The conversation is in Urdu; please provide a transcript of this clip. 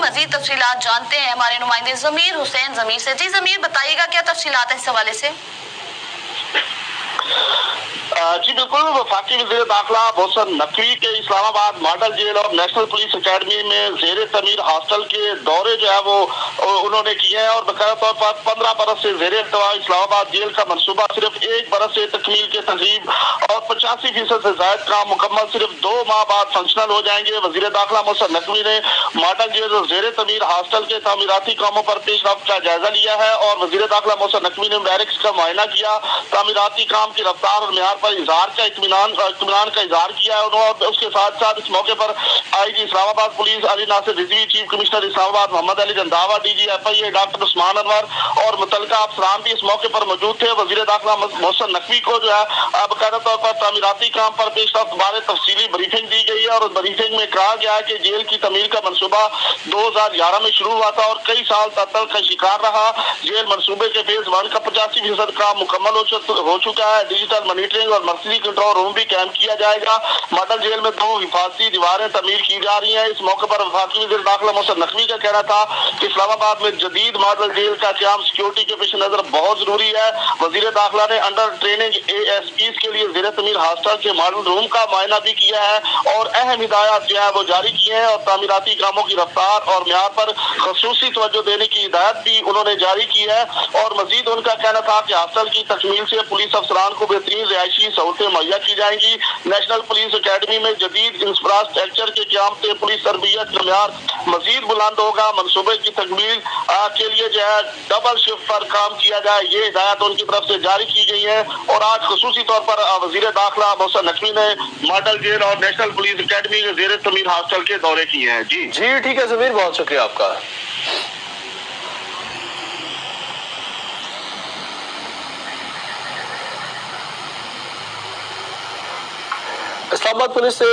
مزید تفصیلات جانتے ہیں ہمارے نمائندے ضمیر حسین ضمیر سے۔ جی ضمیر، بتائیے گا کیا تفصیلات ہیں اس حوالے سے؟ جی بالکل، وفاقی وزیر داخلہ محسن نقوی کے اسلام آباد ماڈل جیل اور نیشنل پولیس اکیڈمی میں زیر تعمیر ہاسٹل کے دورے جو ہے وہ انہوں نے کیے ہیں، اور باقاعدہ طور پر 15 برس سے زیر التواء اسلام آباد جیل کا منصوبہ صرف 1 برس سے تکمیل کے تقریب اور 85% سے زائد کام مکمل صرف 2 ماہ بعد فنکشنل ہو جائیں گے۔ وزیر داخلہ محسن نقوی نے ماڈل جیل اور زیر تعمیر ہاسٹل کے تعمیراتی کاموں پر پیش رفت کا جائزہ لیا ہے، اور وزیر داخلہ محسن نقوی نے بیرکس کا معائنہ کیا، تعمیراتی کام کی رفتار اور معیار پر اظہار کا اطمینان کا اظہار کیا ہے۔ اور اس کے ساتھ ساتھ اس موقع پر آئی جی اسلام آباد پولیس علی ناصر رضوی، چیف کمشنر اسلام آباد محمد علی رنداوا، ڈی جی ایف آئی اے ڈاکٹر عثمان انور اور متعلقہ افسران بھی اس موقع پر موجود تھے۔ وزیر داخلہ محسن نقوی کو جو ہے باقاعدہ طور پر تعمیراتی کام پر پیش رفت بارے تفصیلی بریفنگ دی گئی ہے، اور اس بریفنگ میں کہا گیا ہے کہ جیل کی تعمیر کا منصوبہ 2011 میں شروع ہوا تھا اور کئی سال تعطل کا شکار رہا۔ جیل منصوبے کے فیز 1 کا 85% کام مکمل ہو چکا ہے۔ ڈیجیٹل مانیٹرنگ اور مرکزی کنٹرول روم بھی قائم کیا جائے گا۔ ماڈل جیل میں 2 حفاظتی دیواریں تعمیر کی جا رہی ہیں۔ اس موقع پر وفاقی وزیر داخلہ محسن نقوی کا کہنا تھا کہ اسلام آباد میں جدید ماڈل جیل کا قیام سیکورٹی کے پیش نظر بہت ضروری ہے۔ وزیر داخلہ نے انڈر ٹریننگ ASPs کے لیے زیر تعمیر ہاسٹل کے ماڈل روم کا معائنہ بھی کیا ہے اور اہم ہدایات جو ہے وہ جاری کی ہیں، اور تعمیراتی کاموں کی رفتار اور معیار پر خصوصی توجہ دینے کی ہدایت بھی انہوں نے جاری کی ہے۔ اور مزید ان کا کہنا تھا کہ ہاسٹل کی تکمیل سے پولیس افسران کو بہترین رہائشی سہولتیں مہیا کی جائیں گی۔ نیشنل پولیس اکیڈمی میں جدید انفراسٹرکچر کے قیام سے پولیس تربیت کا معیار مزید بلند ہوگا۔ منصوبے کی تکمیل کے لیے جو ہے ڈبل شفٹ پر کام کیا جائے، یہ ہدایات ان کی طرف سے جاری کی گئی ہیں۔ اور آج خصوصی طور پر وزیر داخلہ محسن نقوی نے ماڈل جیل اور نیشنل پولیس اکیڈمی کے زیر تعمیر ہاسٹل کے دورے کیے ہیں۔ جی ٹھیک ہے ضمیر، بہت شکریہ آپ کا۔ اسلام آباد پولیس سے